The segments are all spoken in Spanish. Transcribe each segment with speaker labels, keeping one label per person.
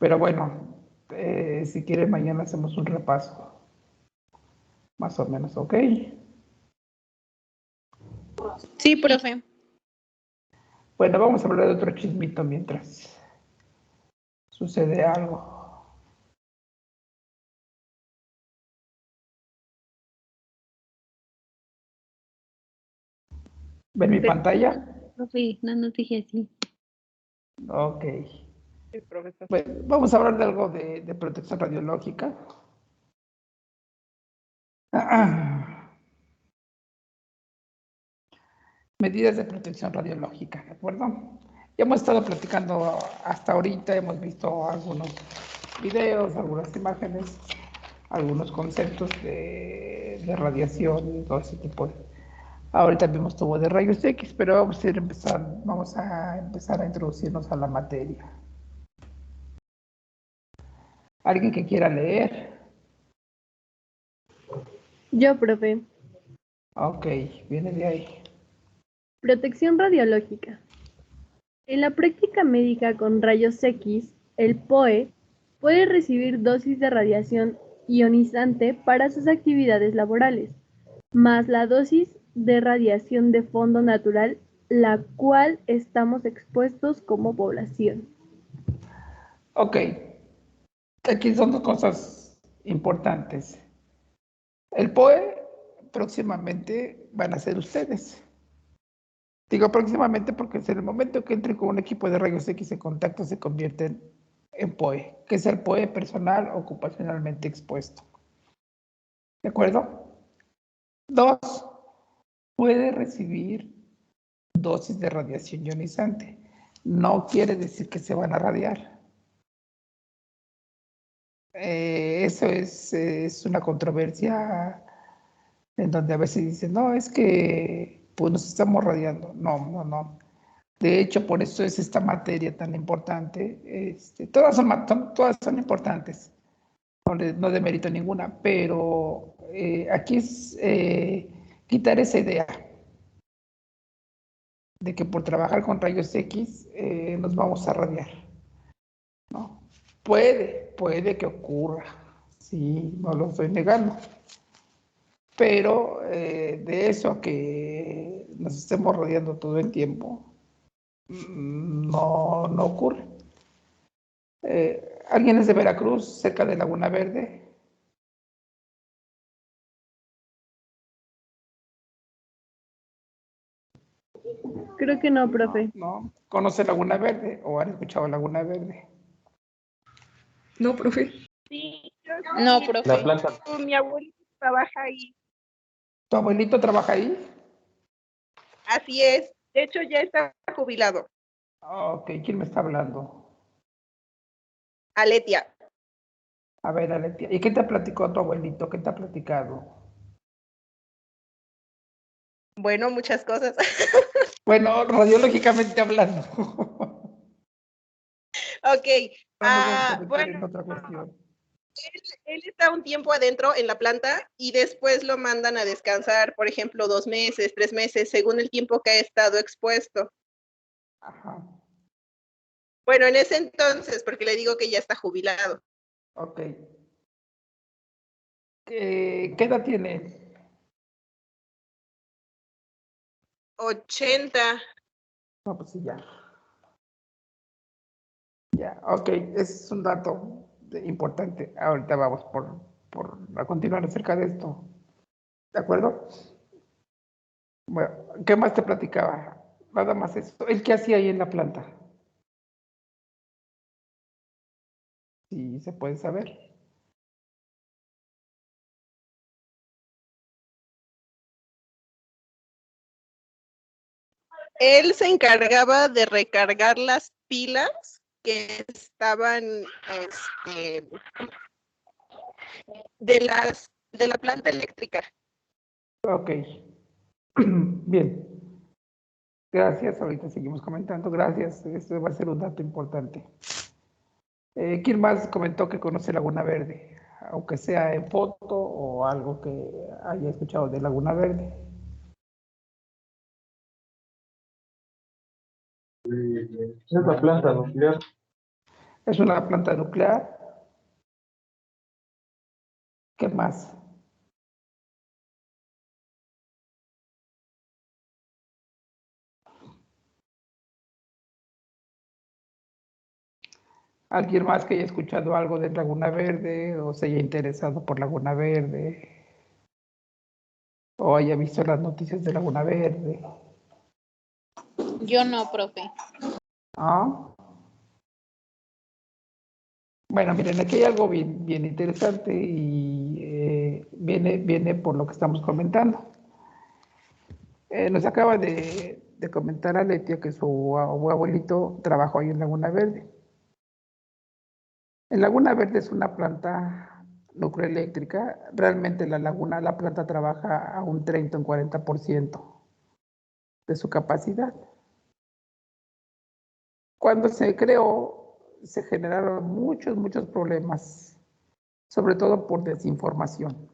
Speaker 1: Pero bueno, si quiere mañana hacemos un repaso, más o menos, ¿ok?
Speaker 2: Sí, profe.
Speaker 1: Bueno, vamos a hablar de otro chismito mientras sucede algo. ¿Ven mi pantalla?
Speaker 3: Profe, no nos dije así.
Speaker 1: Ok.
Speaker 2: Sí, profesor.
Speaker 1: Bueno, vamos a hablar de algo de protección radiológica. Medidas de protección radiológica, ¿de acuerdo? Ya hemos estado platicando hasta ahorita, hemos visto algunos videos, algunas imágenes, algunos conceptos de radiación y todo ese tipo de... Ahorita vimos tubo de rayos X, pero vamos a empezar a introducirnos a la materia. ¿Alguien que quiera leer?
Speaker 3: Yo, profe.
Speaker 1: Ok, viene de ahí.
Speaker 3: Protección radiológica. En la práctica médica con rayos X, el POE puede recibir dosis de radiación ionizante para sus actividades laborales, más la dosis de radiación de fondo natural, la cual estamos expuestos como población.
Speaker 1: Ok, aquí son dos cosas importantes. El POE próximamente van a ser ustedes. Digo próximamente porque en el momento que entren con un equipo de rayos X en contacto se convierten en POE, que es el POE personal ocupacionalmente expuesto. ¿De acuerdo? Dos, puede recibir dosis de radiación ionizante. No quiere decir que se van a radiar. Eso es una controversia en donde a veces dicen, no, es que pues nos estamos radiando. No, no, no. De hecho, por eso es esta materia tan importante. Todas son importantes, no demerito ninguna, pero aquí es quitar esa idea de que por trabajar con rayos X nos vamos a radiar, ¿no? Puede que ocurra, sí, no lo estoy negando, pero de eso a que nos estemos rodeando todo el tiempo, no ocurre. ¿Alguien es de Veracruz, cerca de Laguna Verde?
Speaker 3: Creo que no, profe.
Speaker 1: No. ¿Conoce Laguna Verde o han escuchado Laguna Verde?
Speaker 4: No, profe.
Speaker 2: Sí, No, profe.
Speaker 5: La planta.
Speaker 2: Mi abuelito trabaja ahí.
Speaker 1: ¿Tu abuelito trabaja ahí?
Speaker 2: Así es. De hecho, ya está jubilado.
Speaker 1: Ok, ¿quién me está hablando?
Speaker 2: Aletia.
Speaker 1: A ver, Aletia, ¿y qué te platicó tu abuelito? ¿Qué te ha platicado?
Speaker 2: Bueno, muchas cosas.
Speaker 1: Bueno, radiológicamente hablando.
Speaker 2: Ok.
Speaker 1: No nos vamos a meter
Speaker 2: Bueno,
Speaker 1: en otra cuestión.
Speaker 2: él está un tiempo adentro en la planta y después lo mandan a descansar, por ejemplo, 2 meses, 3 meses, según el tiempo que ha estado expuesto.
Speaker 1: Ajá,
Speaker 2: Bueno, en ese entonces, porque le digo que ya está jubilado.
Speaker 1: ok. ¿Qué edad tiene?
Speaker 2: 80.
Speaker 1: No, pues sí, ya. Ya, ok, ese es un dato importante. Ahorita vamos a continuar acerca de esto. ¿De acuerdo? Bueno, ¿qué más te platicaba? Nada más eso. ¿El qué hacía ahí en la planta? Sí, se puede saber.
Speaker 2: Él se encargaba de recargar las pilas que estaban de la planta eléctrica.
Speaker 1: Ok. Bien. Gracias. Ahorita seguimos comentando. Gracias. Esto va a ser un dato importante. ¿Quién más comentó que conoce Laguna Verde? Aunque sea en foto o algo que haya escuchado de Laguna Verde.
Speaker 5: Es la planta nuclear.
Speaker 1: Es una planta nuclear. ¿Qué más? ¿Alguien más que haya escuchado algo de Laguna Verde o se haya interesado por Laguna Verde o haya visto las noticias de Laguna Verde?
Speaker 5: Yo no, profe.
Speaker 1: ¿Ah? Bueno, miren, aquí hay algo bien interesante y viene por lo que estamos comentando. Nos acaba de comentar Aletia que su abuelito trabajó ahí en Laguna Verde. En Laguna Verde es una planta nucleoeléctrica. Realmente la planta trabaja a un 30, un 40% de su capacidad. Cuando se creó, se generaron muchos problemas, sobre todo por desinformación,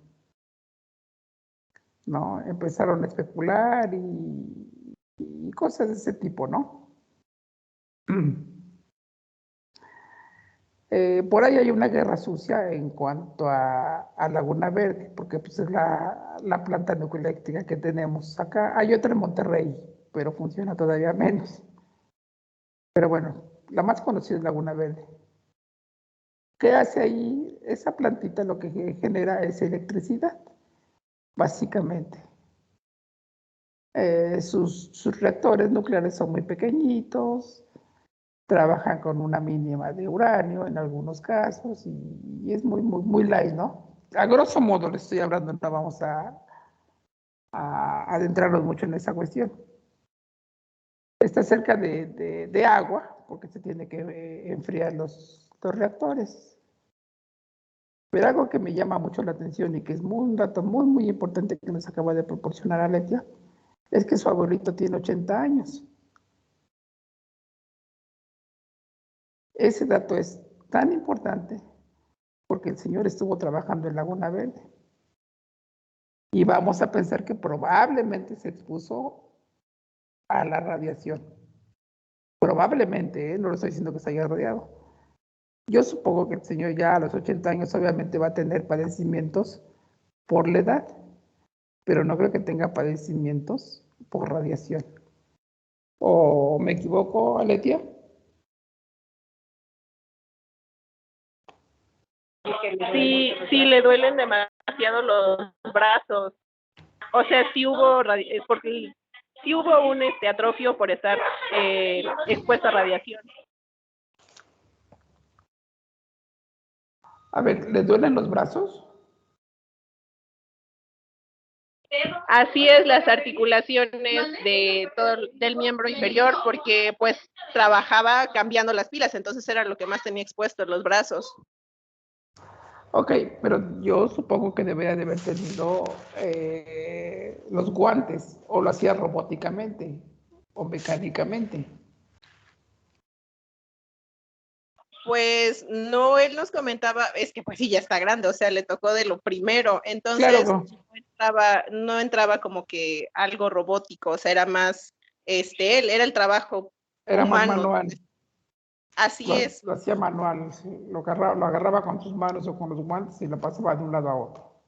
Speaker 1: ¿no? Empezaron a especular y cosas de ese tipo, ¿no? Por ahí hay una guerra sucia en cuanto a Laguna Verde, porque pues, es la planta nucleoeléctrica que tenemos acá. Hay otra en Monterrey, pero funciona todavía menos. Pero bueno, la más conocida es Laguna Verde. ¿Qué hace ahí? Esa plantita lo que genera es electricidad, básicamente. Sus reactores nucleares son muy pequeñitos, trabajan con una mínima de uranio en algunos casos y es muy light, ¿no? A grosso modo le estoy hablando, no vamos a adentrarnos mucho en esa cuestión. Está cerca de agua, porque se tiene que enfriar los reactores. Pero algo que me llama mucho la atención y que es un dato muy importante que nos acaba de proporcionar Aletia, es que su abuelito tiene 80 años. Ese dato es tan importante porque el señor estuvo trabajando en Laguna Verde. Y vamos a pensar que probablemente se expuso a la radiación. Probablemente, no lo estoy diciendo que se haya radiado. Yo supongo que el señor ya a los 80 años obviamente va a tener padecimientos por la edad, pero no creo que tenga padecimientos por radiación. ¿O me equivoco, Aletia?
Speaker 2: Sí, le duelen demasiado los brazos. O sea, sí hubo, porque sí hubo un atrofio por estar expuesto a radiación.
Speaker 1: A ver, ¿le duelen los brazos?
Speaker 2: Así es, las articulaciones de todo del miembro inferior, porque pues trabajaba cambiando las pilas, entonces era lo que más tenía expuesto, los brazos.
Speaker 1: Ok, pero yo supongo que debería de haber tenido los guantes, o lo hacía robóticamente, o mecánicamente.
Speaker 2: Pues no, él nos comentaba, es que pues sí, ya está grande, o sea, le tocó de lo primero, entonces
Speaker 1: Claro,
Speaker 2: no entraba como que algo robótico, o sea, era más, él, era el trabajo
Speaker 1: era más
Speaker 2: humano.
Speaker 1: manual.
Speaker 2: Así es.
Speaker 1: Lo hacía manual, sí. Lo agarraba con sus manos o con los guantes y lo pasaba de un lado a otro.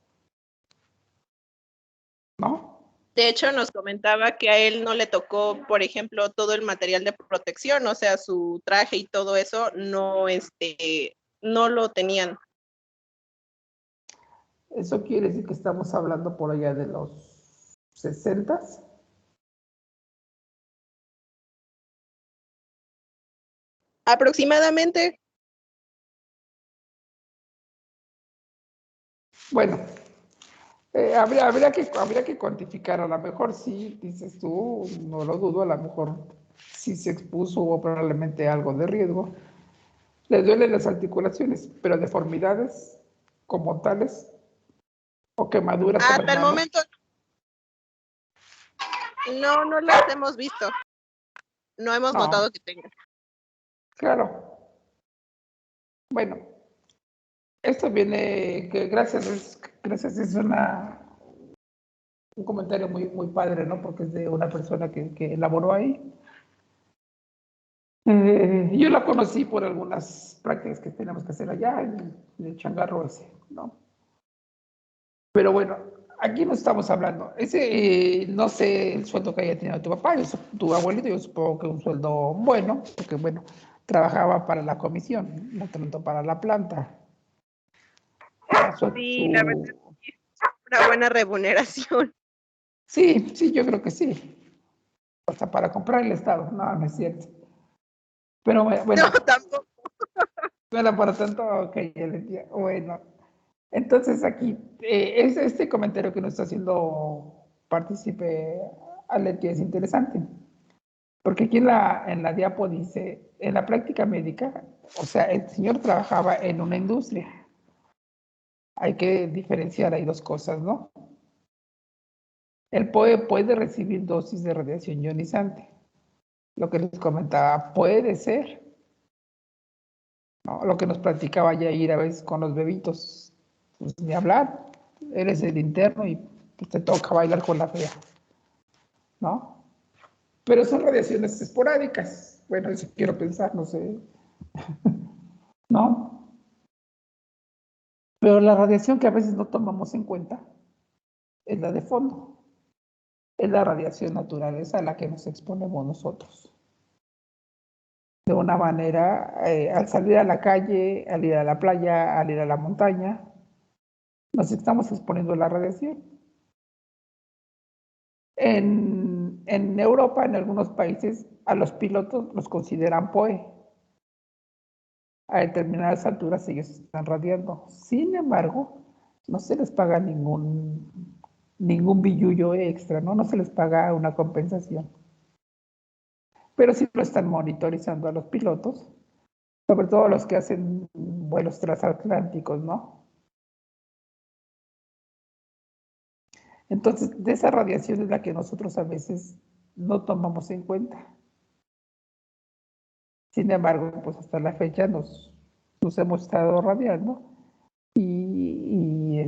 Speaker 1: ¿No?
Speaker 2: De hecho, nos comentaba que a él no le tocó, por ejemplo, todo el material de protección, o sea, su traje y todo eso, no, no lo tenían.
Speaker 1: Eso quiere decir que estamos hablando por allá de los 60s.
Speaker 2: Aproximadamente.
Speaker 1: Bueno, habría que cuantificar, a lo mejor sí, dices tú, no lo dudo, a lo mejor sí se expuso, hubo probablemente algo de riesgo. Le duelen las articulaciones, pero deformidades como tales o quemaduras en las
Speaker 2: Hasta el
Speaker 1: manos.
Speaker 2: momento no las hemos visto. No hemos notado que tenga.
Speaker 1: Claro. Bueno, esto viene, que gracias es un comentario muy padre, ¿no? Porque es de una persona que elaboró ahí. Yo la conocí por algunas prácticas que tenemos que hacer allá en el changarro ese, ¿no? Pero bueno, aquí no estamos hablando. Ese, no sé el sueldo que haya tenido tu papá, tu abuelito, yo supongo que un sueldo bueno, porque bueno, trabajaba para la comisión, no tanto para la planta.
Speaker 2: Sí, la verdad es una buena remuneración.
Speaker 1: Sí, sí, yo creo que sí. Hasta para comprar el Estado, no, no es cierto. Pero bueno,
Speaker 2: No, tampoco.
Speaker 1: no era para tanto, ok, ya le entiendo. Bueno, entonces aquí, este comentario que nos está haciendo partícipe Aletia es interesante, porque aquí en la diapo dice, en la práctica médica, o sea, el señor trabajaba en una industria. Hay que diferenciar ahí dos cosas, ¿no? El POE puede recibir dosis de radiación ionizante. Lo que les comentaba, puede ser, ¿no? Lo que nos platicaba Yair a veces con los bebitos, pues ni hablar, eres el interno y pues, te toca bailar con la fea, ¿no? Pero son radiaciones esporádicas, bueno, eso quiero pensar, no sé, ¿no? Pero la radiación que a veces no tomamos en cuenta es la de fondo, es la radiación natural, es a la que nos exponemos nosotros. De una manera, al salir a la calle, al ir a la playa, al ir a la montaña, nos estamos exponiendo a la radiación. En Europa, en algunos países, a los pilotos los consideran POE. A determinadas alturas ellos están radiando. Sin embargo, no se les paga ningún billullo extra, ¿no? No se les paga una compensación. Pero sí lo están monitorizando a los pilotos, sobre todo los que hacen vuelos transatlánticos, ¿no? Entonces, de esa radiación es la que nosotros a veces no tomamos en cuenta. Sin embargo, pues hasta la fecha nos hemos estado radiando y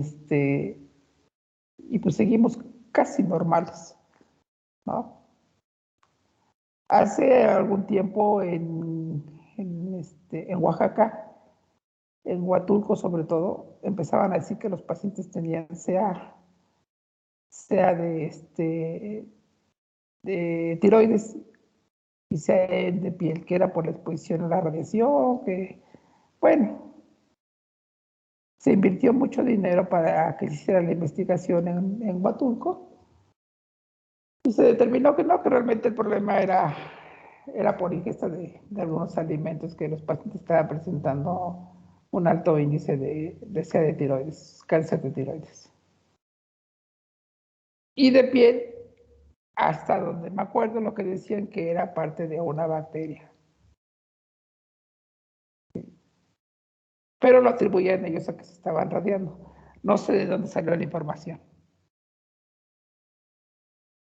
Speaker 1: pues seguimos casi normales, ¿no? Hace algún tiempo en Oaxaca, en Huatulco sobre todo, empezaban a decir que los pacientes tenían sea de tiroides y sea de piel, que era por la exposición a la radiación, que, bueno, se invirtió mucho dinero para que se hiciera la investigación en Huatulco y se determinó que no, que realmente el problema era por ingesta de algunos alimentos que los pacientes estaban presentando un alto índice de tiroides, cáncer de tiroides. Y de piel, hasta donde me acuerdo, lo que decían que era parte de una bacteria. Pero lo atribuían ellos a que se estaban radiando. No sé de dónde salió la información.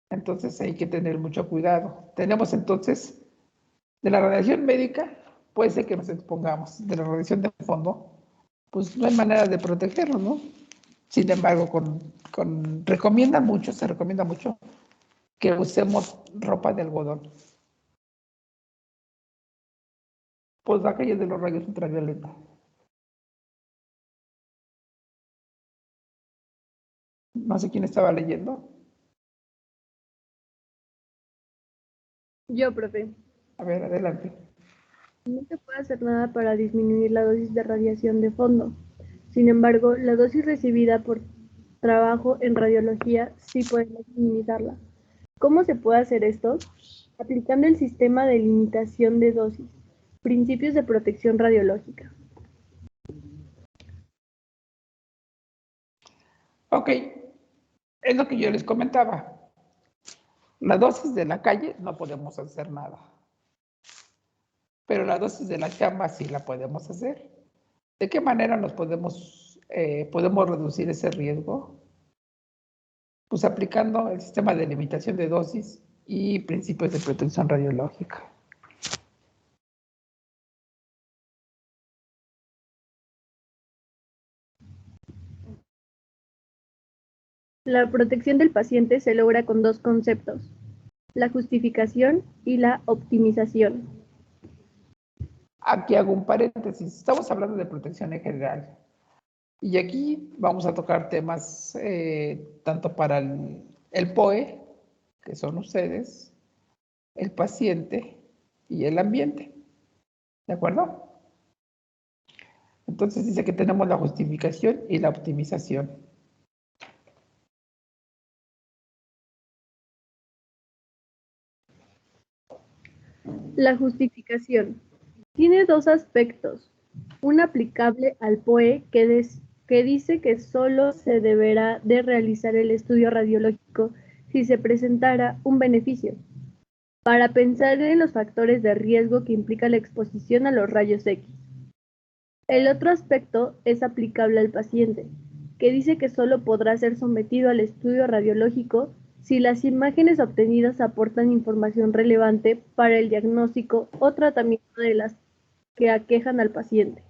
Speaker 1: Entonces hay que tener mucho cuidado. Tenemos entonces, de la radiación médica, puede ser que nos expongamos. De la radiación de fondo, pues no hay manera de protegernos, ¿no? Sin embargo, se recomienda mucho que usemos ropa de algodón. Pues aquello de los rayos ultravioleta. No sé quién estaba leyendo.
Speaker 3: Yo, profe.
Speaker 1: A ver, adelante.
Speaker 3: No se puede hacer nada para disminuir la dosis de radiación de fondo. Sin embargo, la dosis recibida por trabajo en radiología sí podemos minimizarla. ¿Cómo se puede hacer esto? Aplicando el sistema de limitación de dosis, principios de protección radiológica.
Speaker 1: Ok, es lo que yo les comentaba. La dosis de la calle no podemos hacer nada. Pero la dosis de la chamba sí la podemos hacer. ¿De qué manera podemos reducir ese riesgo? Pues aplicando el sistema de limitación de dosis y principios de protección radiológica.
Speaker 3: La protección del paciente se logra con dos conceptos: la justificación y la optimización.
Speaker 1: aquí hago un paréntesis. Estamos hablando de protección en general. Y aquí vamos a tocar temas tanto para el POE, que son ustedes, el paciente y el ambiente. ¿De acuerdo? Entonces dice que tenemos la justificación y la optimización.
Speaker 3: La justificación tiene dos aspectos. Un aplicable al POE que dice que solo se deberá de realizar el estudio radiológico si se presentara un beneficio, para pensar en los factores de riesgo que implica la exposición a los rayos X. El otro aspecto es aplicable al paciente, que dice que solo podrá ser sometido al estudio radiológico si las imágenes obtenidas aportan información relevante para el diagnóstico o tratamiento de las que aquejan al paciente.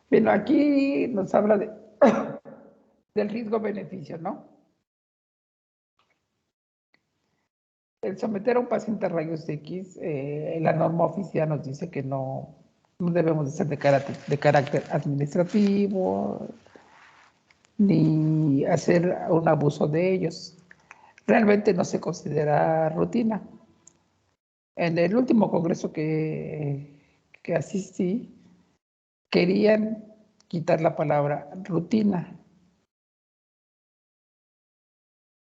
Speaker 1: Bueno, aquí nos habla del riesgo-beneficio, ¿no? El someter a un paciente a rayos X, la norma oficial nos dice que no debemos de ser de carácter administrativo, ni hacer un abuso de ellos. Realmente no se considera rutina. En el último congreso que asistí, querían quitar la palabra rutina,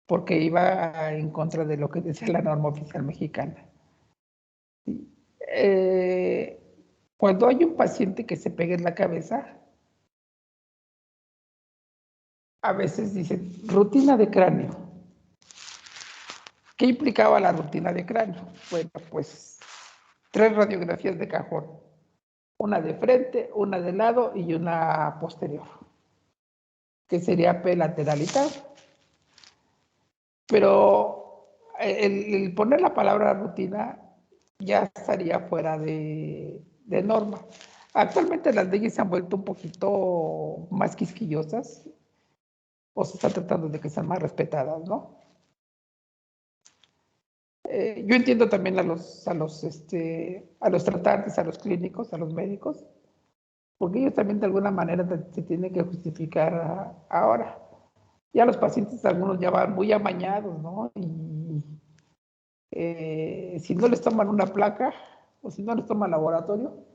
Speaker 1: porque iba en contra de lo que decía la norma oficial mexicana. Eh, Cuando hay un paciente que se pega en la cabeza, a veces dicen rutina de cráneo. ¿Qué implicaba la rutina de cráneo? Bueno, pues 3 radiografías de cajón, una de frente, una de lado y una posterior, que sería P lateral y tal. Pero el poner la palabra rutina ya estaría fuera de norma. Actualmente las leyes se han vuelto un poquito más quisquillosas o se está tratando de que sean más respetadas, ¿no? Yo entiendo también a los tratantes, a los clínicos, a los médicos, porque ellos también de alguna manera se tienen que justificar ahora. Ya los pacientes, algunos ya van muy amañados, ¿no? Y si no les toman una placa o si no les toman laboratorio,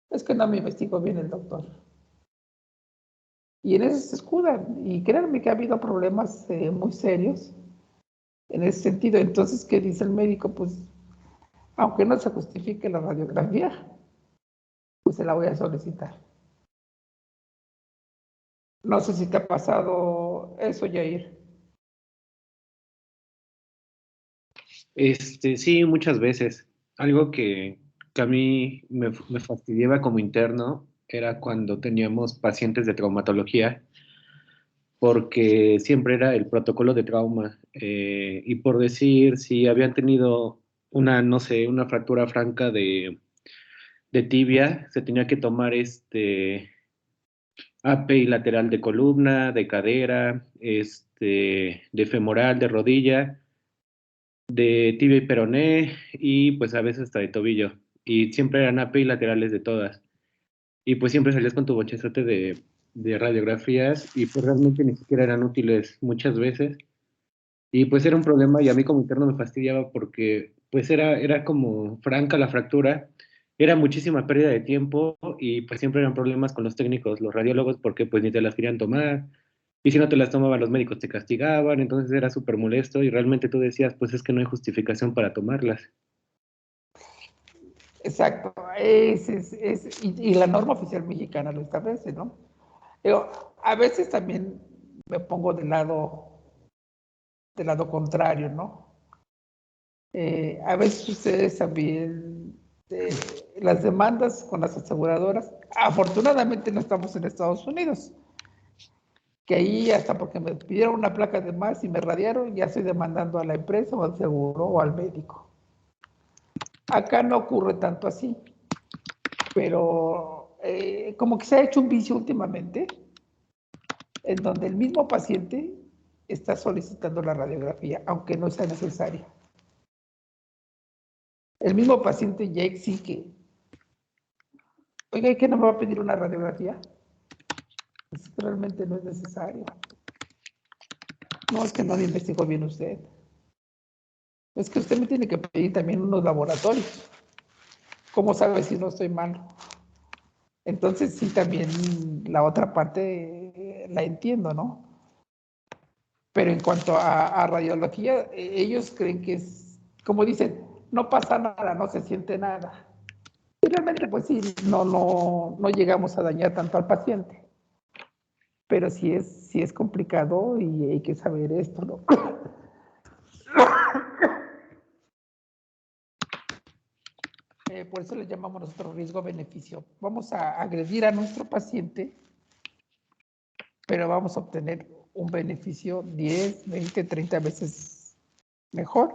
Speaker 1: es que no me investigó bien el doctor. Y en eso se escudan. Y créanme que ha habido problemas muy serios en ese sentido. Entonces, ¿qué dice el médico? Pues, aunque no se justifique la radiografía, pues se la voy a solicitar. No sé si te ha pasado eso, Yair.
Speaker 6: Sí, muchas veces. Algo que a mí me fastidiaba como interno era cuando teníamos pacientes de traumatología, porque siempre era el protocolo de trauma. Y por decir, si habían tenido una, no sé, una fractura franca de tibia, se tenía que tomar API lateral de columna, de cadera, de femoral, de rodilla, de tibia y peroné y pues a veces hasta de tobillo. Y siempre eran API laterales de todas. Y pues siempre salías con tu bonchezote de radiografías y pues realmente ni siquiera eran útiles muchas veces. Y pues era un problema y a mí como interno me fastidiaba porque pues era como franca la fractura, era muchísima pérdida de tiempo y pues siempre eran problemas con los técnicos, los radiólogos, porque pues ni te las querían tomar y si no te las tomaban los médicos te castigaban, entonces era súper molesto y realmente tú decías pues es que no hay justificación para tomarlas.
Speaker 1: Exacto. Y la norma oficial mexicana lo establece, ¿no? Digo, a veces también me pongo del lado contrario, ¿no? A veces ustedes también, las demandas con las aseguradoras, afortunadamente no estamos en Estados Unidos, que ahí hasta porque me pidieron una placa de más y me radiaron, ya estoy demandando a la empresa o al seguro o al médico. Acá no ocurre tanto así, pero como que se ha hecho un vicio últimamente, en donde el mismo paciente está solicitando la radiografía, aunque no sea necesaria. El mismo paciente ya exige, oiga, ¿y qué no me va a pedir una radiografía? Pues realmente no es necesario. No, es que no le investigó bien usted. Es que usted me tiene que pedir también unos laboratorios. ¿Cómo sabe si no estoy mal? Entonces sí, también la otra parte la entiendo, ¿no? Pero en cuanto a radiología, ellos creen que es, como dicen, no pasa nada, no se siente nada. Y realmente, pues sí, no llegamos a dañar tanto al paciente. Pero sí es complicado y hay que saber esto, ¿no? Por eso le llamamos nosotros riesgo-beneficio. Vamos a agredir a nuestro paciente, pero vamos a obtener un beneficio 10, 20, 30 veces mejor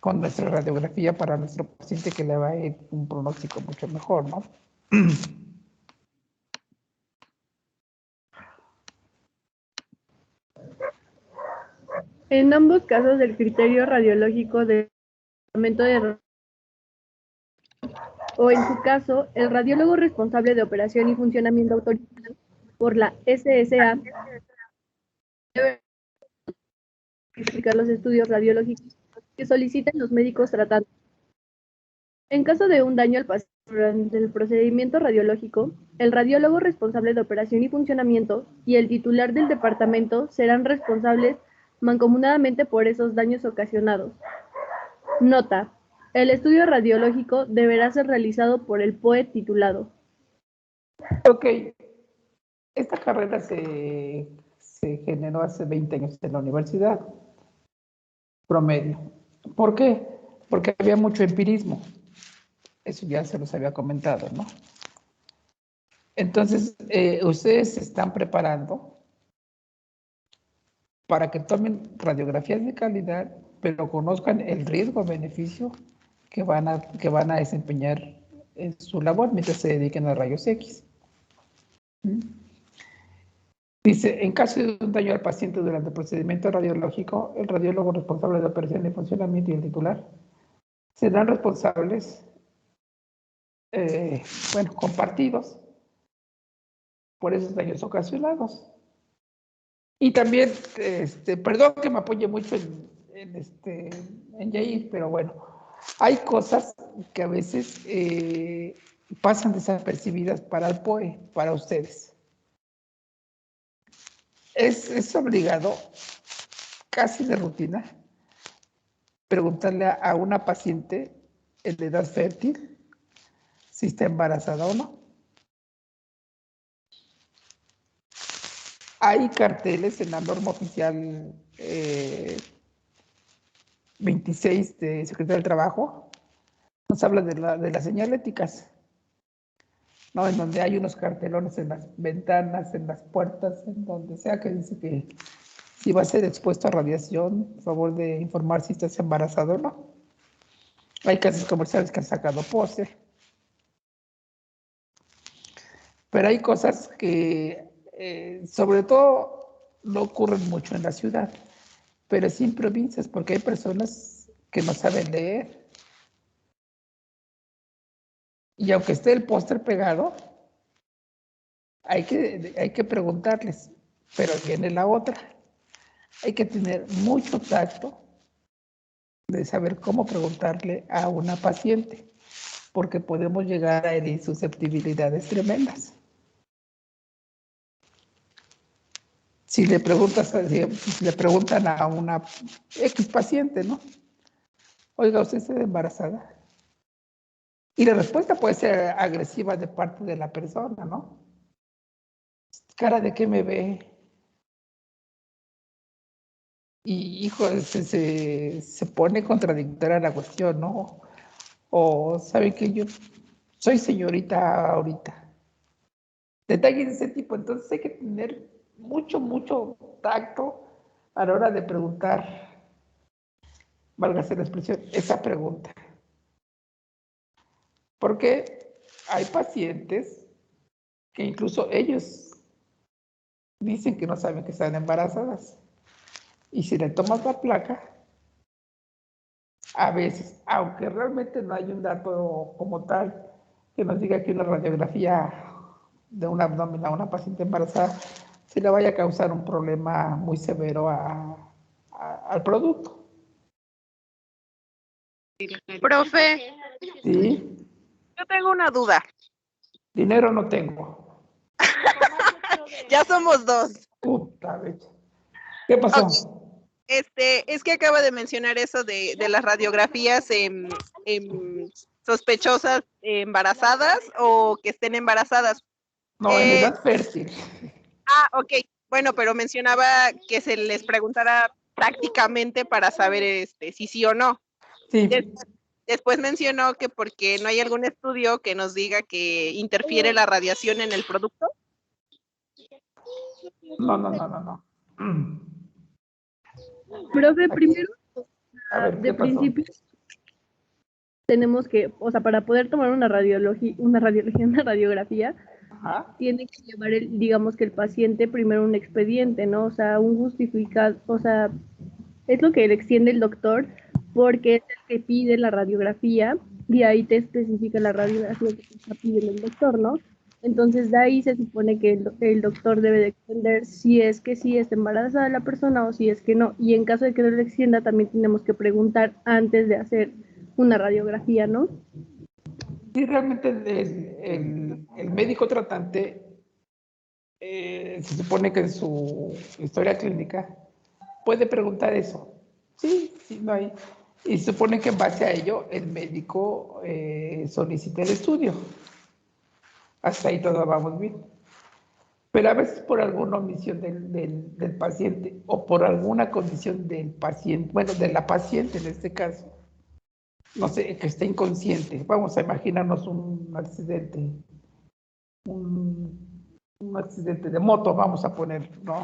Speaker 1: con nuestra radiografía para nuestro paciente, que le va a ir un pronóstico mucho mejor, ¿no?
Speaker 3: En ambos casos, el criterio radiológico del departamento de o en su caso, el radiólogo responsable de operación y funcionamiento autorizado por la SSA debe explicar los estudios radiológicos que soliciten los médicos tratantes. En caso de un daño al paciente durante el procedimiento radiológico, el radiólogo responsable de operación y funcionamiento y el titular del departamento serán responsables mancomunadamente por esos daños ocasionados. Nota: el estudio radiológico deberá ser realizado por el POE titulado.
Speaker 1: Ok, esta carrera se generó hace 20 años en la universidad, promedio. ¿Por qué? Porque había mucho empirismo. Eso ya se los había comentado, ¿no? Entonces, ustedes se están preparando para que tomen radiografías de calidad, pero conozcan el riesgo-beneficio que van a desempeñar en su labor mientras se dediquen a rayos X. ¿Mm? Dice, en caso de un daño al paciente durante el procedimiento radiológico, el radiólogo responsable de operación y funcionamiento y el titular serán responsables, compartidos por esos daños ocasionados. Y también, perdón que me apoye mucho en Yair, pero bueno, hay cosas que a veces pasan desapercibidas para el POE, para ustedes. Es obligado, casi de rutina, preguntarle a una paciente en edad fértil si está embarazada o no. Hay carteles en la norma oficial 26 de Secretaría del Trabajo, nos habla de las señaléticas, ¿no? En donde hay unos cartelones en las ventanas, en las puertas, en donde sea, que dice que si va a ser expuesto a radiación, por favor de informar si estás embarazado o no. Hay casas comerciales que han sacado póster. Pero hay cosas que, sobre todo, no ocurren mucho en la ciudad, pero sí en provincias, porque hay personas que no saben leer. Y aunque esté el póster pegado, hay que preguntarles, pero viene la otra. Hay que tener mucho tacto de saber cómo preguntarle a una paciente, porque podemos llegar a herir susceptibilidades tremendas. Si le preguntan a una X paciente, ¿no? Oiga, ¿usted está embarazada? Y la respuesta puede ser agresiva de parte de la persona, ¿no? ¿Cara de qué me ve? Y hijo, se pone contradictoria la cuestión, ¿no? O sabe que yo soy señorita ahorita. Detalles de ese tipo. Entonces hay que tener mucho tacto a la hora de preguntar, válgase la expresión, esa pregunta. Porque hay pacientes que incluso ellos dicen que no saben que están embarazadas. Y si le tomas la placa, A veces, aunque realmente no hay un dato como tal que nos diga que una radiografía de un abdomen a una paciente embarazada se le vaya a causar un problema muy severo al producto.
Speaker 2: Profe,
Speaker 1: ¿Sí?
Speaker 2: yo tengo una duda.
Speaker 1: Dinero no tengo.
Speaker 2: Ya somos dos.
Speaker 1: Puta leche. ¿Qué pasó?
Speaker 2: Es que acaba de mencionar eso de las radiografías sospechosas embarazadas o que estén embarazadas.
Speaker 1: No, en edad fértil.
Speaker 2: Ok. Bueno, pero mencionaba que se les preguntara prácticamente para saber si sí o no.
Speaker 1: Sí.
Speaker 2: Después mencionó que porque no hay algún estudio que nos diga que interfiere la radiación en el producto.
Speaker 1: No.
Speaker 3: Profe, primero,
Speaker 1: A ver,
Speaker 3: de
Speaker 1: ¿qué pasó?
Speaker 3: principio, tenemos que, o sea, para poder tomar una una radiografía,
Speaker 1: Ajá.
Speaker 3: tiene que llevar digamos que el paciente primero un expediente, ¿no? O sea, un justificado, o sea, es lo que le extiende el doctor porque es el que pide la radiografía y ahí te especifica la radiografía que te está pidiendo el doctor, ¿no? Entonces de ahí se supone que el doctor debe de extender si es que sí está embarazada la persona o si es que no. Y en caso de que no lo extienda, también tenemos que preguntar antes de hacer una radiografía, ¿no?
Speaker 1: Sí, realmente el médico tratante se supone que en su historia clínica puede preguntar eso. Sí, no hay. Y se supone que en base a ello el médico solicita el estudio. Hasta ahí todo vamos bien. Pero a veces por alguna omisión del paciente o por alguna condición del paciente, bueno, de la paciente en este caso, no sé, que esté inconsciente. Vamos a imaginarnos un accidente, un accidente de moto, vamos a poner, ¿no?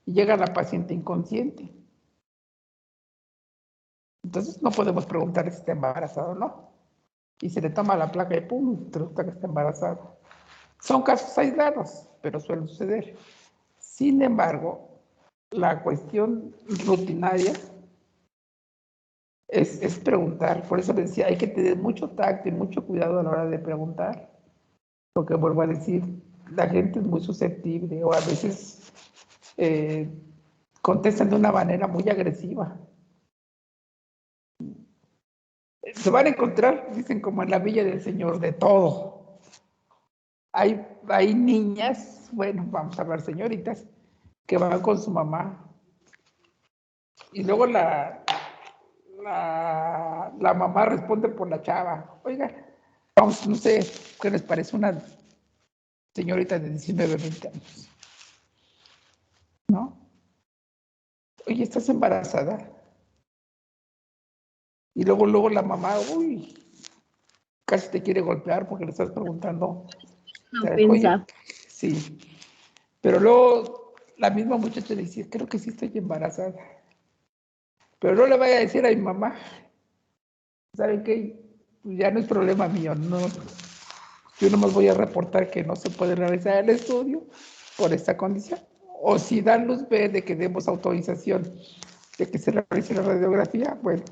Speaker 1: Y llega la paciente inconsciente. Entonces no podemos preguntar si está embarazada o no. Y se le toma la placa y ¡pum! Resulta que está embarazada. Son casos aislados, pero suele suceder. Sin embargo, la cuestión rutinaria es preguntar. Por eso decía, hay que tener mucho tacto y mucho cuidado a la hora de preguntar. Porque vuelvo a decir, la gente es muy susceptible o a veces contestan de una manera muy agresiva. Se van a encontrar, dicen, como en la Villa del Señor, de todo. Hay niñas, bueno, vamos a hablar señoritas, que van con su mamá. Y luego la mamá responde por la chava. Oiga, vamos, no sé, ¿qué les parece una señorita de 19, 20 años? ¿No? Oye, ¿estás embarazada? Y luego la mamá, uy, casi te quiere golpear porque le estás preguntando. Oye, sí. Pero luego la misma muchacha le dice, creo que sí estoy embarazada. Pero no le vaya a decir a mi mamá, ¿saben qué? Pues ya no es problema mío, no. Yo nomás voy a reportar que no se puede realizar el estudio por esta condición. O si dan luz verde de que demos autorización de que se realice la radiografía, bueno,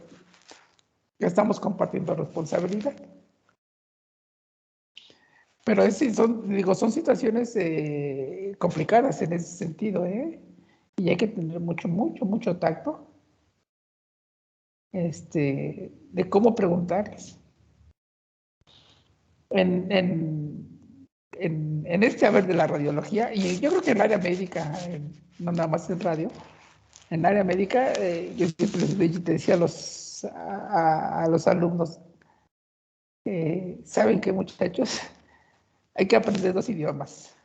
Speaker 1: ya estamos compartiendo responsabilidad. Pero son situaciones complicadas en ese sentido, ¿eh? Y hay que tener mucho tacto de cómo preguntarles. En este haber de la radiología, y yo creo que en el área médica, no nada más en radio, en el área médica, yo siempre les decía a los alumnos, ¿saben qué, muchachos? Hay que aprender 2 idiomas,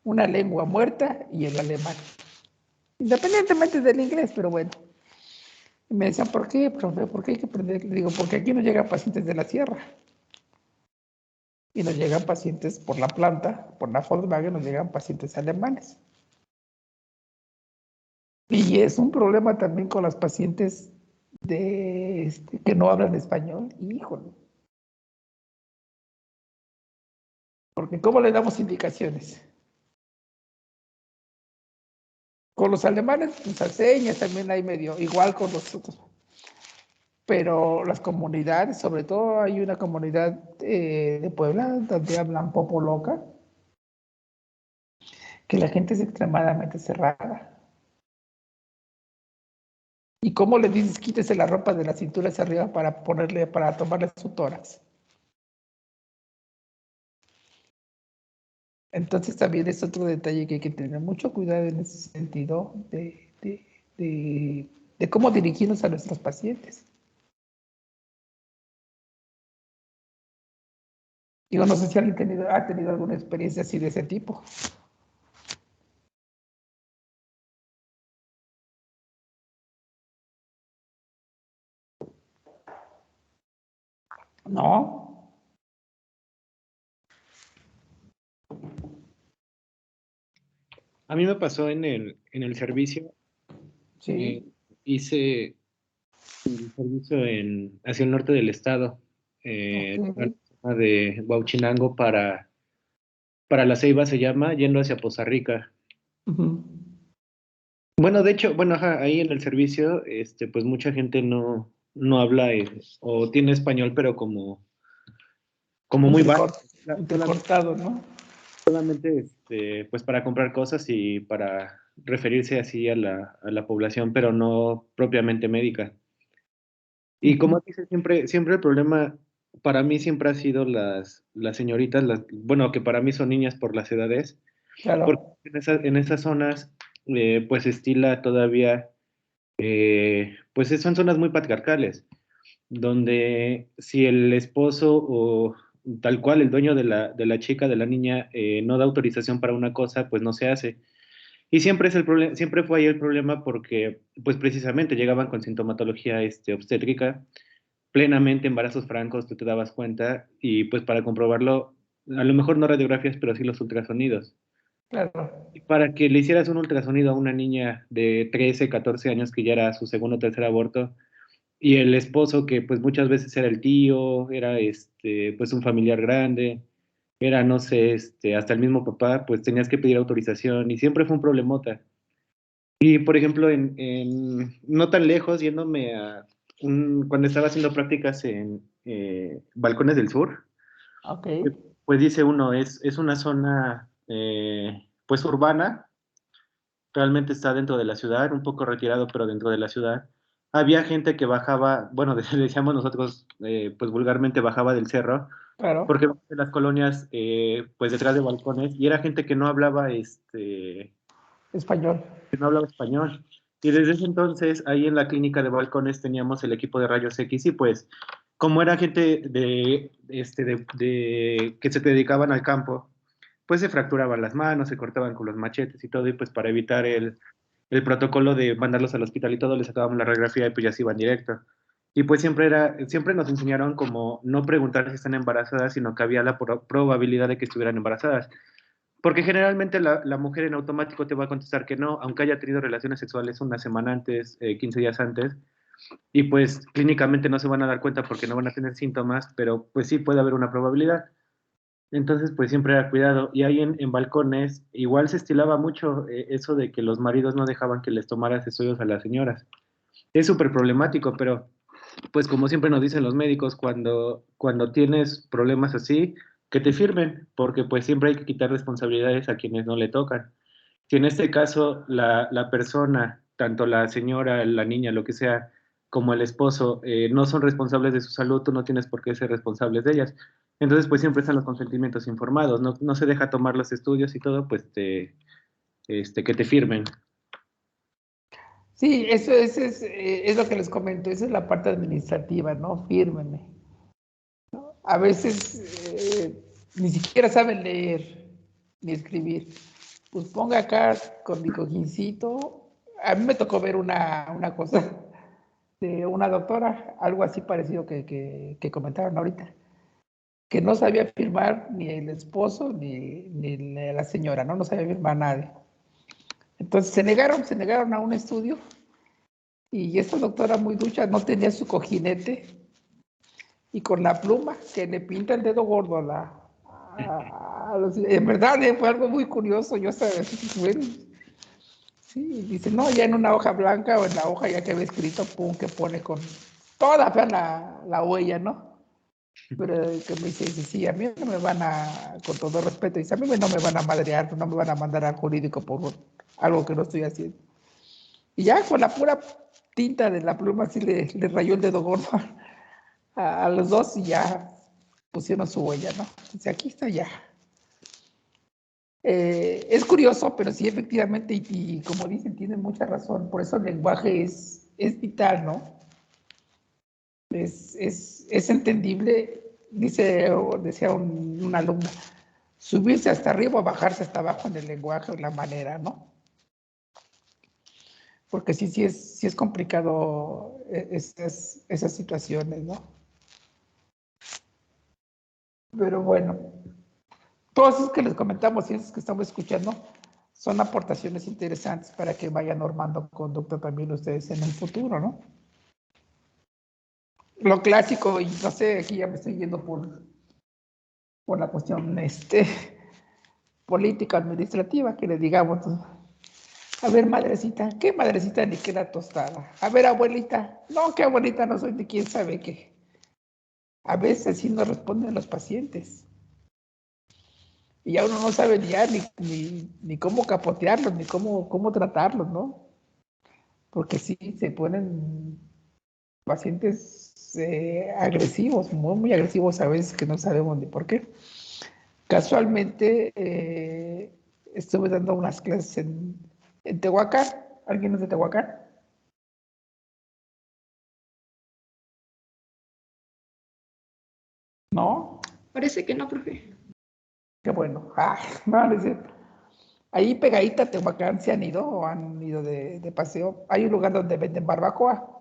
Speaker 1: una lengua muerta y el alemán, independientemente del inglés, pero bueno. Y me decían, ¿por qué, profe? ¿Por qué hay que aprender? Le digo, porque aquí nos llegan pacientes de la sierra. Y nos llegan pacientes por la planta, por la Volkswagen, nos llegan pacientes alemanes. Y es un problema también con las pacientes que no hablan español. Híjole. Porque ¿cómo le damos indicaciones? Con los alemanes, pues a señas también hay medio, igual con los otros. pero las comunidades, sobre todo hay una comunidad de Puebla donde hablan popoloca, que la gente es extremadamente cerrada. ¿Y cómo le dices quítese la ropa de la cintura hacia arriba para tomarle su tórax? Entonces también es otro detalle que hay que tener mucho cuidado en ese sentido de cómo dirigirnos a nuestros pacientes. Digo, no sé si alguien ha tenido alguna experiencia así de ese tipo. ¿No?
Speaker 6: A mí me pasó en el servicio,
Speaker 1: Sí.
Speaker 6: hice el servicio hacia el norte del estado,
Speaker 1: Ok.
Speaker 6: la zona de Huauchinango para La Ceiba se llama, yendo hacia Poza Rica.
Speaker 1: Ujú.
Speaker 6: Bueno, de hecho, bueno, ajá, ahí en el servicio, pues mucha gente no habla o tiene español, pero como muy básico. Solamente,
Speaker 1: Intercortado, ¿no?
Speaker 6: solamente, pues para comprar cosas y para referirse así a la población, pero no propiamente médica. Y como
Speaker 1: Ujú.
Speaker 6: dice, siempre el problema para mí siempre ha sido las señoritas, bueno, que para mí son niñas por las edades, porque
Speaker 1: Claro,
Speaker 6: en esas zonas, pues se estila todavía, pues son zonas muy patriarcales, donde si el esposo o tal cual el dueño de la chica, de la niña, no da autorización para una cosa, pues no se hace. Y siempre es el problema, siempre fue ahí el problema porque, pues precisamente llegaban con sintomatología obstétrica, plenamente embarazos francos, tú te dabas cuenta, y pues para comprobarlo, a lo mejor no radiografías, pero sí los ultrasonidos.
Speaker 1: claro.
Speaker 6: Y para que le hicieras un ultrasonido a una niña de 13, 14 años que ya era su segundo o tercer aborto, y el esposo que pues muchas veces era el tío, era pues un familiar grande, era no sé, hasta el mismo papá, pues tenías que pedir autorización y siempre fue un problemota. Y por ejemplo, no tan lejos, yéndome cuando estaba haciendo prácticas en Balcones del Sur,
Speaker 1: Ok,
Speaker 6: pues dice uno, es una zona pues urbana, realmente está dentro de la ciudad, un poco retirado, pero dentro de la ciudad. Había gente que bajaba, bueno, decíamos nosotros, pues vulgarmente bajaba del cerro,
Speaker 1: claro.
Speaker 6: porque de las colonias, pues detrás de balcones, y era gente
Speaker 1: Español.
Speaker 6: que no hablaba español. Y desde ese entonces, ahí en la clínica de balcones teníamos el equipo de rayos X y pues, como era gente que se dedicaban al campo, pues se fracturaban las manos, se cortaban con los machetes y todo, y pues para evitar el protocolo de mandarlos al hospital y todo, les sacábamos la radiografía y pues ya se iban directo. Y pues siempre nos enseñaron como no preguntar si están embarazadas, sino que había la probabilidad de que estuvieran embarazadas. Porque generalmente la mujer en automático te va a contestar que no, aunque haya tenido relaciones sexuales una semana antes, 15 días antes, y pues clínicamente no se van a dar cuenta porque no van a tener síntomas, pero pues sí puede haber una probabilidad. Entonces, pues siempre era cuidado. Y ahí en balcones, igual se estilaba mucho eso de que los maridos no dejaban que les tomaras estudios a las señoras. Es súper problemático, pero pues como siempre nos dicen los médicos, cuando tienes problemas así, que te firmen, porque pues siempre hay que quitar responsabilidades a quienes no le tocan. Si en este caso la persona, tanto la señora, la niña, lo que sea, como el esposo, no son responsables de su salud, tú no tienes por qué ser responsables de ellas. Entonces, pues siempre están los consentimientos informados, no se deja tomar los estudios y todo, pues que te firmen.
Speaker 1: Sí, es lo que les comento, esa es la parte administrativa, ¿no? Fírmenme. A veces ni siquiera saben leer ni escribir. Pues ponga acá con mi cojincito. A mí me tocó ver una cosa de una doctora, algo así parecido que comentaron ahorita, que no sabía firmar ni el esposo ni la señora, ¿no? No sabía firmar nadie. Entonces se negaron a un estudio y esta doctora muy ducha no tenía su cojinete y con la pluma que le pinta el dedo gordo en verdad fue algo muy curioso. Yo sabía, bueno, sí, dice, no, ya en una hoja blanca o en la hoja ya que había escrito, pum, que pone con toda fea la huella, ¿no? Pero que me dice, sí, a mí no me van a, con todo respeto, dice, a mí no me van a madrear, no me van a mandar al jurídico por algo que no estoy haciendo. Y ya con la pura tinta de la pluma así le rayó el dedo gordo a los dos y ya pusieron su huella, ¿no? Dice, aquí está ya. Es curioso, pero sí, efectivamente, y como dicen, tienen mucha razón. Por eso el lenguaje es vital, ¿no? Es entendible, decía un alumno, subirse hasta arriba o bajarse hasta abajo en el lenguaje o la manera, ¿no? Porque sí es complicado esas situaciones, ¿no? Pero bueno, todos esos que les comentamos y esos que estamos escuchando son aportaciones interesantes para que vayan normando conducta también ustedes en el futuro, ¿no? Lo clásico, y no sé, aquí ya me estoy yendo por la cuestión política administrativa, que le digamos, a ver, madrecita, ¿qué madrecita ni qué la tostada? A ver, abuelita, no, que abuelita no soy de quién sabe qué. A veces sí no responden los pacientes. Y ya uno no sabe ya ni cómo capotearlos, ni cómo tratarlos, ¿no? Porque sí se ponen pacientes agresivos, muy agresivos a veces que no sabemos ni por qué. Casualmente estuve dando unas clases en Tehuacán. ¿Alguien es de Tehuacán? ¿No?
Speaker 4: Parece que no, profe.
Speaker 1: Qué bueno. Ah, no, no es cierto. Ahí pegadita a Tehuacán se han ido o han ido de paseo. Hay un lugar donde venden barbacoa.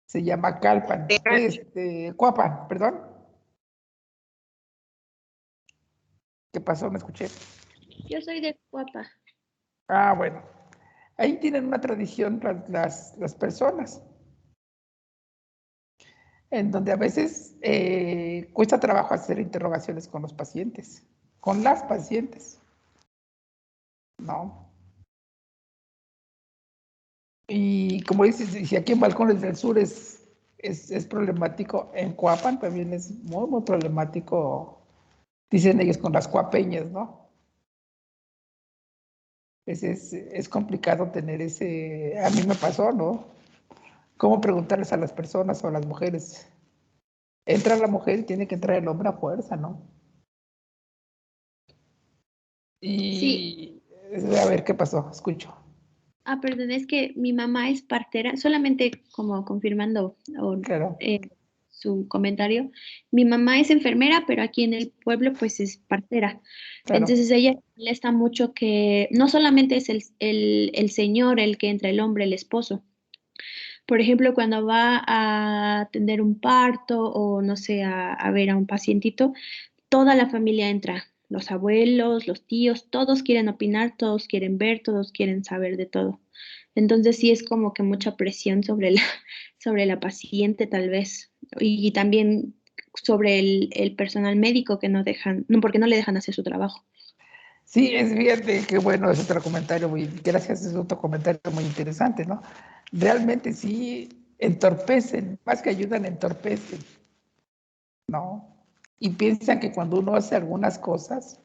Speaker 1: Se llama Calpan. Cuapan, perdón. ¿Qué pasó? Me escuché.
Speaker 3: Yo soy de Cuapa.
Speaker 1: Ah, bueno. Ahí tienen una tradición las personas, en donde a veces cuesta trabajo hacer interrogaciones con los pacientes, con las pacientes, ¿no? Y como dices, si aquí en Balcones del Sur es problemático, en Coapan también es muy problemático, dicen ellos, con las cuapeñas, ¿no? Es complicado tener a mí me pasó, ¿no? ¿Cómo preguntarles a las personas o a las mujeres? Entra la mujer y tiene que entrar el hombre a fuerza, ¿no?
Speaker 3: Sí,
Speaker 1: Y a ver qué pasó, escucho.
Speaker 3: perdón, es que mi mamá es partera, solamente como confirmando
Speaker 1: Claro,
Speaker 3: su comentario, mi mamá es enfermera, pero aquí en el pueblo pues es partera.
Speaker 1: claro,
Speaker 3: Entonces ella le está mucho que no solamente es el señor el que entra, el hombre, el esposo. Por ejemplo, cuando va a atender un parto o no sé, a ver a un pacientito, toda la familia entra, los abuelos, los tíos, todos quieren opinar, todos quieren ver, todos quieren saber de todo. Entonces sí es como que mucha presión sobre sobre la paciente tal vez y también sobre el personal médico que no dejan, no, porque no le dejan hacer su trabajo.
Speaker 1: sí, fíjate que bueno, es otro comentario gracias, es otro comentario muy interesante, ¿no? Realmente sí entorpecen, más que ayudan, entorpecen, ¿no? Y piensan que cuando uno hace algunas cosas,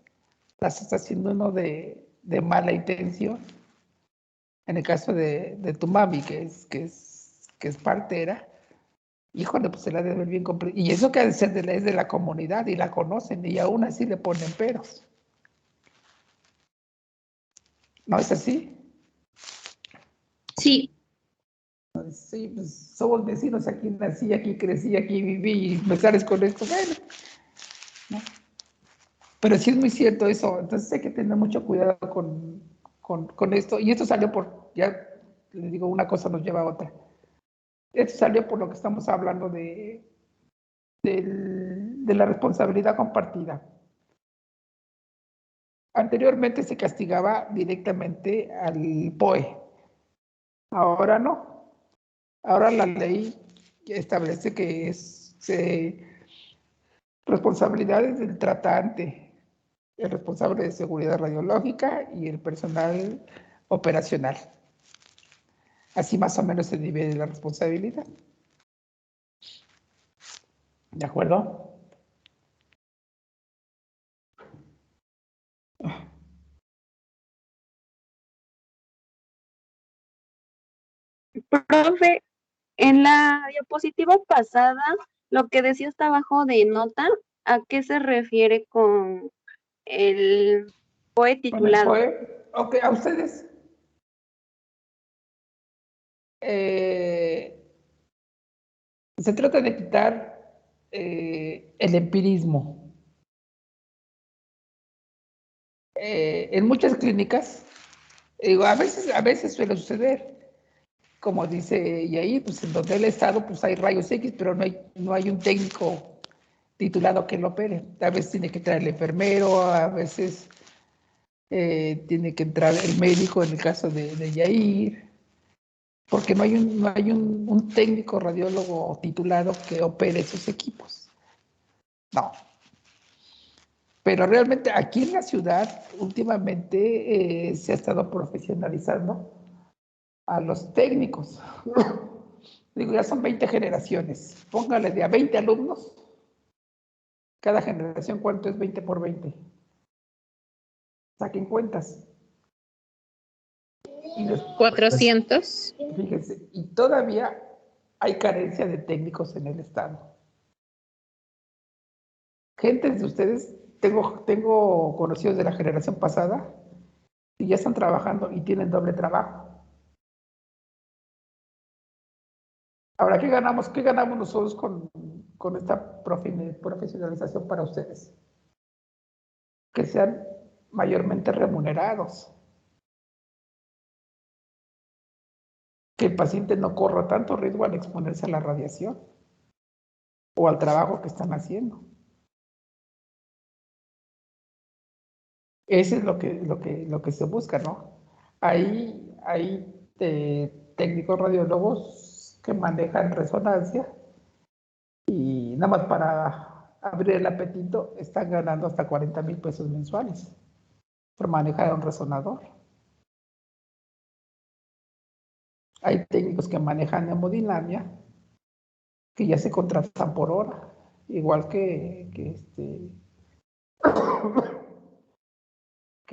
Speaker 1: las está haciendo uno de mala intención. En el caso de tu mami, que es partera, híjole, pues se la debe ver bien complicada. Y eso que ha de ser es de la comunidad y la conocen y aún así le ponen peros. ¿No es así?
Speaker 3: Sí,
Speaker 1: Sí, pues somos vecinos, aquí nací, aquí crecí, aquí viví y me sales con esto. Bueno, ¿no? Pero sí es muy cierto eso. Entonces hay que tener mucho cuidado con esto. Y esto salió ya les digo, una cosa nos lleva a otra. Esto salió por lo que estamos hablando de la responsabilidad compartida. Anteriormente se castigaba directamente al POE, ahora no. Ahora la ley establece que es responsabilidades del tratante, el responsable de seguridad radiológica y el personal operacional. Así más o menos se divide la responsabilidad. ¿De acuerdo?
Speaker 7: Profe, en la diapositiva pasada, lo que decía hasta abajo de nota, ¿a qué se refiere con el POE titulado?
Speaker 1: Con el POE, ok, a ustedes. Se trata de quitar el empirismo. En muchas clínicas, a veces suele suceder, como dice Yair, pues en donde él ha estado, pues hay rayos X, pero no hay un técnico titulado que lo opere. A veces tiene que entrar el enfermero, a veces tiene que entrar el médico en el caso de Yair, porque no hay un técnico radiólogo titulado que opere esos equipos. No. Pero realmente aquí en la ciudad últimamente se ha estado profesionalizando a los técnicos. Digo, ya son 20 generaciones. Póngale de a 20 alumnos. Cada generación, ¿cuánto es 20 por 20? Saquen cuentas. Y
Speaker 5: 400.
Speaker 1: fíjense, y todavía hay carencia de técnicos en el estado. Gente de ustedes, tengo conocidos de la generación pasada y ya están trabajando y tienen doble trabajo. Ahora, ¿qué ganamos? ¿Qué ganamos nosotros con esta profesionalización para ustedes? Que sean mayormente remunerados. Que el paciente no corra tanto riesgo al exponerse a la radiación o al trabajo que están haciendo. Eso es lo que se busca, ¿no? Hay técnicos radiólogos que manejan resonancia y nada más para abrir el apetito están ganando hasta 40,000 pesos mensuales por manejar un resonador. Hay técnicos que manejan hemodinamia que ya se contratan por hora, igual que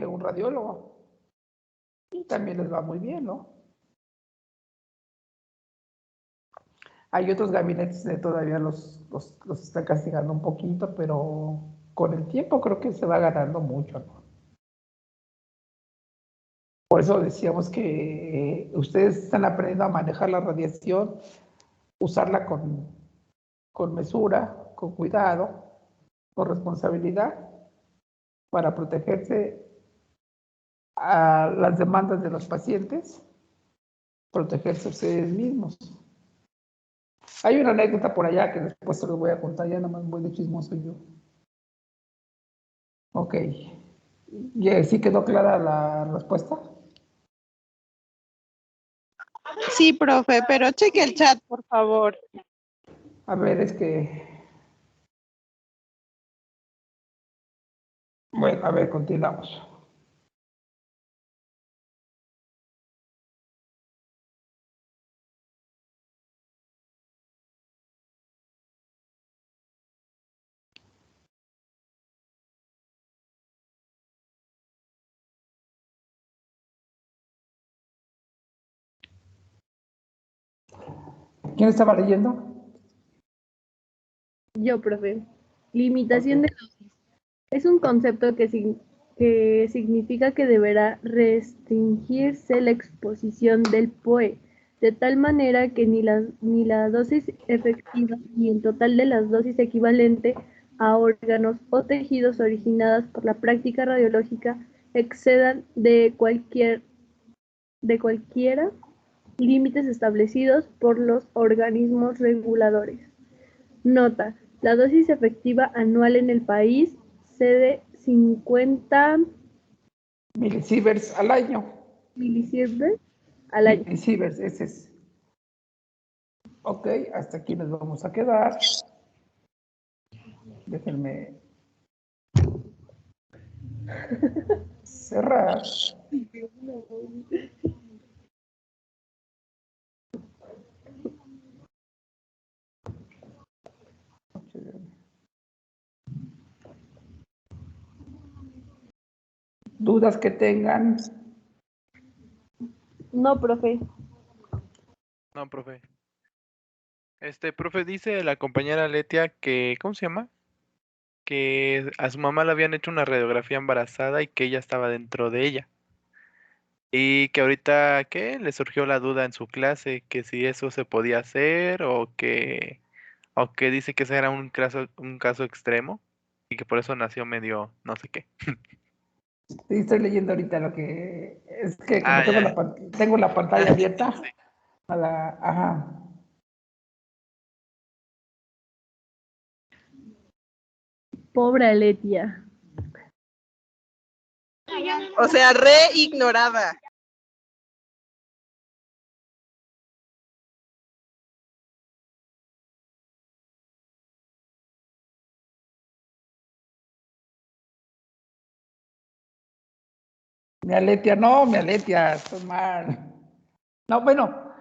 Speaker 1: un radiólogo. Y también les va muy bien, ¿no? Hay otros gabinetes que todavía los están castigando un poquito, pero con el tiempo creo que se va ganando mucho, ¿no? Por eso decíamos que ustedes están aprendiendo a manejar la radiación, usarla con mesura, con cuidado, con responsabilidad, para protegerse a las demandas de los pacientes, protegerse a ustedes mismos. Hay una anécdota por allá que después se los voy a contar, ya nada más voy de chismoso yo. Ok. ¿Y sí quedó clara la respuesta?
Speaker 2: Sí, profe, pero cheque el chat, por favor.
Speaker 1: A ver, es que... Bueno, a ver, continuamos. ¿Quién estaba leyendo?
Speaker 3: Yo, profe. Limitación
Speaker 1: Ok.
Speaker 3: de dosis. Es un concepto que significa que deberá restringirse la exposición del POE, de tal manera que ni la dosis efectiva ni el total de las dosis equivalente a órganos o tejidos originadas por la práctica radiológica excedan de cualquiera límites establecidos por los organismos reguladores. Nota: la dosis efectiva anual en el país cede 50
Speaker 1: Milisieverts al año.
Speaker 3: milisieverts al año.
Speaker 1: Milisieverts, ese es. Ok, hasta aquí nos vamos a quedar. Déjenme cerrar. dudas que tengan.
Speaker 3: No, profe.
Speaker 8: No, profe. Profe, dice la compañera Letia que, ¿cómo se llama? Que a su mamá le habían hecho una radiografía embarazada y que ella estaba dentro de ella. Y que ahorita, ¿qué? Le surgió la duda en su clase, que si eso se podía hacer o que dice que ese era un caso extremo y que por eso nació medio no sé qué.
Speaker 1: Sí, estoy leyendo ahorita lo que es que como
Speaker 8: Ah, ya.
Speaker 1: tengo la pantalla abierta.
Speaker 8: Sí.
Speaker 1: Ajá.
Speaker 3: Pobre Letia.
Speaker 2: O sea, re ignorada.
Speaker 1: Mi Aletia, estoy mal. No, bueno,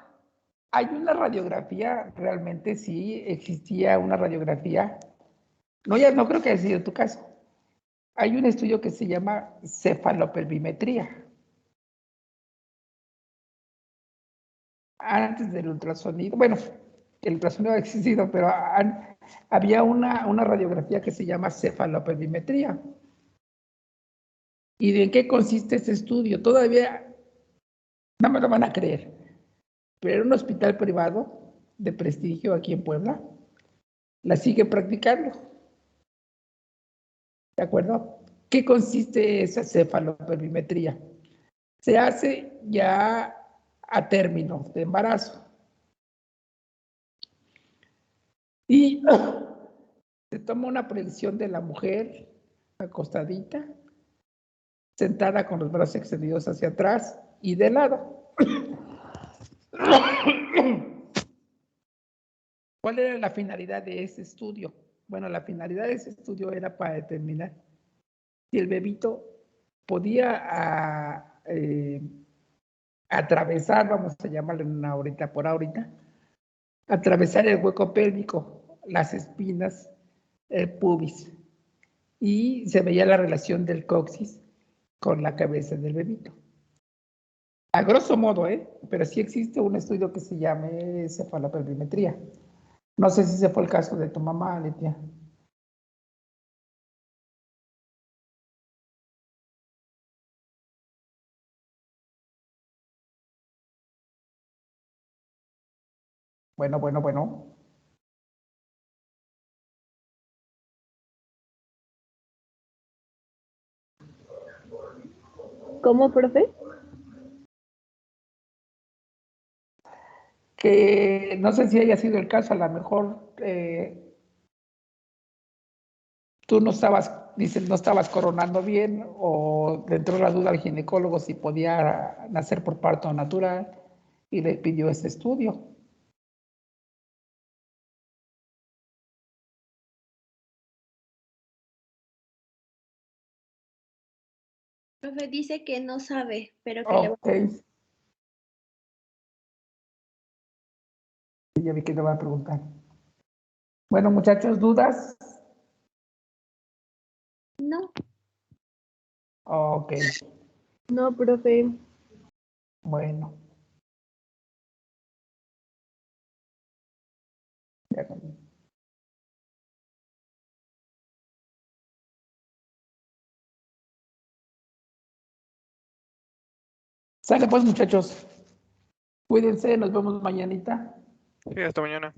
Speaker 1: hay una radiografía, realmente sí existía una radiografía. No, ya no creo que haya sido tu caso. Hay un estudio que se llama cefalopelvimetría. Antes del ultrasonido, bueno, el ultrasonido ha existido, pero había una radiografía que se llama cefalopelvimetría. ¿Y de en qué consiste ese estudio? Todavía no me lo van a creer, pero un hospital privado de prestigio aquí en Puebla la sigue practicando. ¿De acuerdo? ¿Qué consiste esa cefalopelvimetría? Se hace ya a término de embarazo. Y se toma una proyección de la mujer acostadita, sentada con los brazos extendidos hacia atrás y de lado. ¿Cuál era la finalidad de ese estudio? Bueno, la finalidad de ese estudio era para determinar si el bebito podía atravesar, vamos a llamarlo ahorita por ahorita, atravesar el hueco pélvico, las espinas, el pubis, y se veía la relación del coxis con la cabeza del bebito. A grosso modo, pero sí existe un estudio que se llama cefalopelvimetría. No sé si ese fue el caso de tu mamá, Letia. Bueno.
Speaker 3: ¿Cómo, profe?
Speaker 1: Que no sé si haya sido el caso, a lo mejor tú no estabas, dices, no estabas coronando bien o le entró la duda al ginecólogo si podía nacer por parto natural y le pidió ese estudio.
Speaker 9: Profe, dice que no sabe, pero que le va
Speaker 1: Ok. Ya vi que le va a preguntar. Bueno, muchachos, ¿dudas?
Speaker 9: No.
Speaker 1: Ok,
Speaker 3: No, profe.
Speaker 1: bueno. Ya. Sale pues, muchachos. Cuídense, nos vemos mañanita.
Speaker 8: Sí, hasta mañana.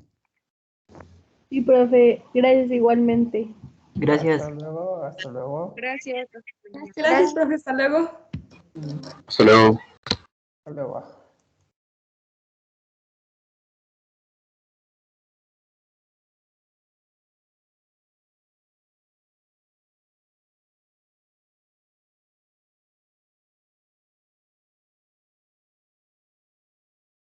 Speaker 3: Sí, profe. Gracias igualmente.
Speaker 10: Gracias.
Speaker 1: Hasta luego, hasta luego.
Speaker 7: Gracias.
Speaker 4: Gracias, profe. Hasta luego.
Speaker 11: Hasta luego.
Speaker 1: Hasta luego.